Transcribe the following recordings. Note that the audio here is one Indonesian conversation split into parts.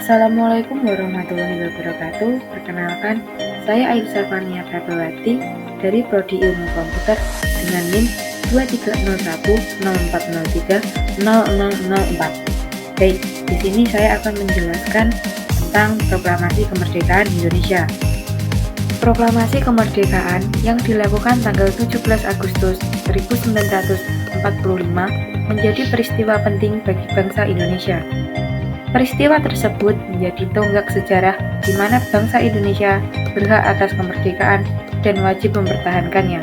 Assalamualaikum warahmatullahi wabarakatuh. Perkenalkan, saya Aisyah Fania Prabawati dari Prodi Ilmu Komputer dengan NIM 230104030004. Baik, di sini saya akan menjelaskan tentang Proklamasi Kemerdekaan Indonesia. Proklamasi kemerdekaan yang dilakukan tanggal 17 Agustus 1945 menjadi peristiwa penting bagi bangsa Indonesia. Peristiwa tersebut menjadi tonggak sejarah di mana bangsa Indonesia berhak atas kemerdekaan dan wajib mempertahankannya.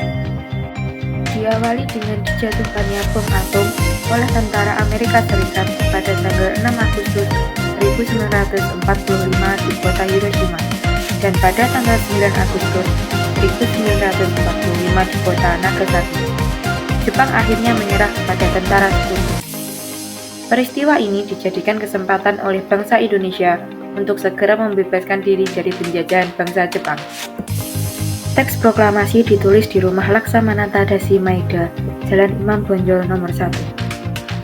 Diawali dengan dijatuhkannya bom atom oleh tentara Amerika Serikat pada tanggal 6 Agustus 1945 di kota Hiroshima dan pada tanggal 9 Agustus 1945 di kota Nagasaki. Jepang akhirnya menyerah kepada tentara sekutu. Peristiwa ini dijadikan kesempatan oleh bangsa Indonesia untuk segera membebaskan diri dari penjajahan bangsa Jepang. Teks proklamasi ditulis di Rumah Laksamana Tadashi Maeda, Jalan Imam Bonjol nomor 1.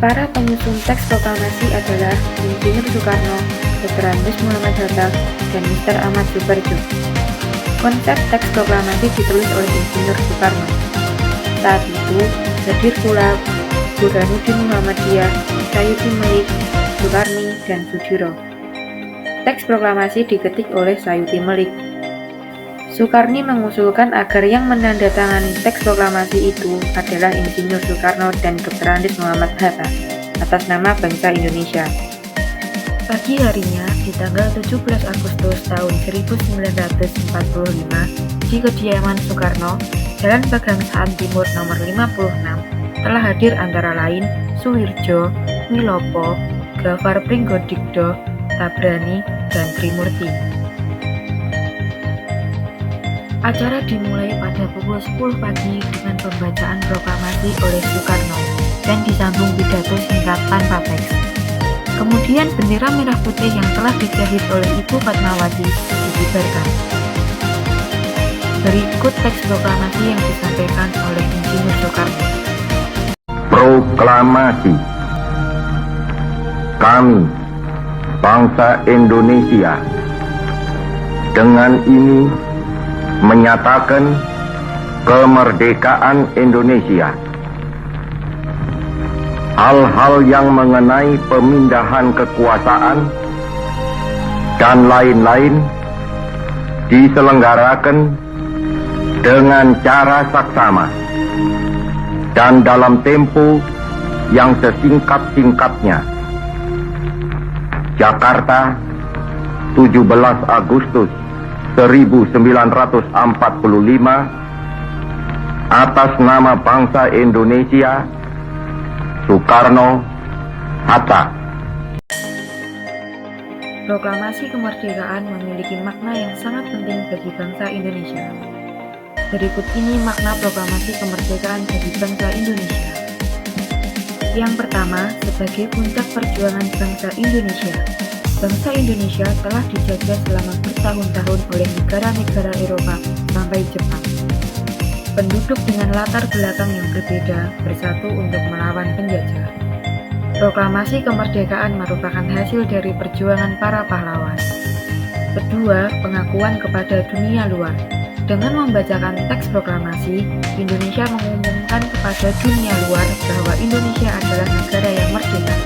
Para penyusun teks proklamasi adalah Insinyur Soekarno, Dr. Andes Muhammad Hatta, dan Mr. Ahmad Suparjo. Konsep teks proklamasi ditulis oleh Insinyur Soekarno. Saat itu, hadir pula Burhanuddin Muhammadiyah, Sayuti Melik, Sukarni, dan Sudiro. Teks proklamasi diketik oleh Sayuti Melik. Sukarni mengusulkan agar yang menandatangani teks proklamasi itu adalah Insinyur Soekarno dan Dr. Andes Muhammad Hatta atas nama bangsa Indonesia. Pagi harinya, di tanggal 17 Agustus tahun 1945, di kediaman Soekarno, Jalan Pegangsaan Timur nomor 56, telah hadir antara lain Suwirjo, Milopo, Gafar Pringgodikdo, Tabrani, dan Trimurti. Acara dimulai pada pukul 10 pagi dengan pembacaan proklamasi oleh Soekarno dan disambung pidato singkat tanpa teks. Kemudian bendera merah putih yang telah dijahit oleh Ibu Fatmawati dikibarkan. Berikut teks proklamasi yang disampaikan oleh Insinyur Soekarno. Proklamasi. Kami, bangsa Indonesia, dengan ini menyatakan kemerdekaan Indonesia. Hal-hal yang mengenai pemindahan kekuasaan dan lain-lain diselenggarakan dengan cara saksama dan dalam tempo yang sesingkat-singkatnya. Jakarta, 17 Agustus 1945, atas nama bangsa Indonesia, Soekarno Hatta. Proklamasi kemerdekaan memiliki makna yang sangat penting bagi bangsa Indonesia. Berikut ini makna proklamasi kemerdekaan bagi bangsa Indonesia. Yang pertama, sebagai puncak perjuangan bangsa Indonesia. Bangsa Indonesia telah dijajah selama bertahun-tahun oleh negara-negara Eropa sampai Jepang. Penduduk dengan latar belakang yang berbeda bersatu untuk melawan penjajah. Proklamasi kemerdekaan merupakan hasil dari perjuangan para pahlawan. Kedua, pengakuan kepada dunia luar. Dengan membacakan teks proklamasi, Indonesia mengumumkan kepada dunia luar bahwa Indonesia adalah negara yang merdeka.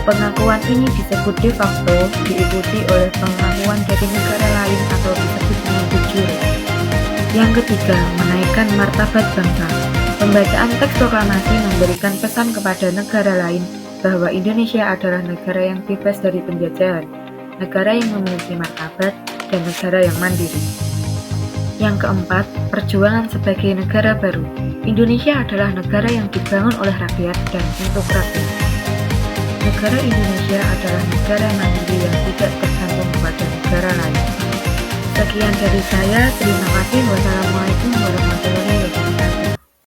Pengakuan ini disebut de facto, diikuti oleh pengakuan dari negara lain atau disebut dengan de jure. Yang ketiga, menaikkan martabat bangsa. Pembacaan teks proklamasi memberikan pesan kepada negara lain bahwa Indonesia adalah negara yang bebas dari penjajahan, negara yang memiliki martabat, dan negara yang mandiri. Yang keempat, perjuangan sebagai negara baru. Indonesia adalah negara yang dibangun oleh rakyat dan untuk rakyat. Negara Indonesia adalah negara mandiri yang tidak tergantung kepada negara lain. Sekian dari saya, terima kasih. Wassalamualaikum warahmatullahi wabarakatuh.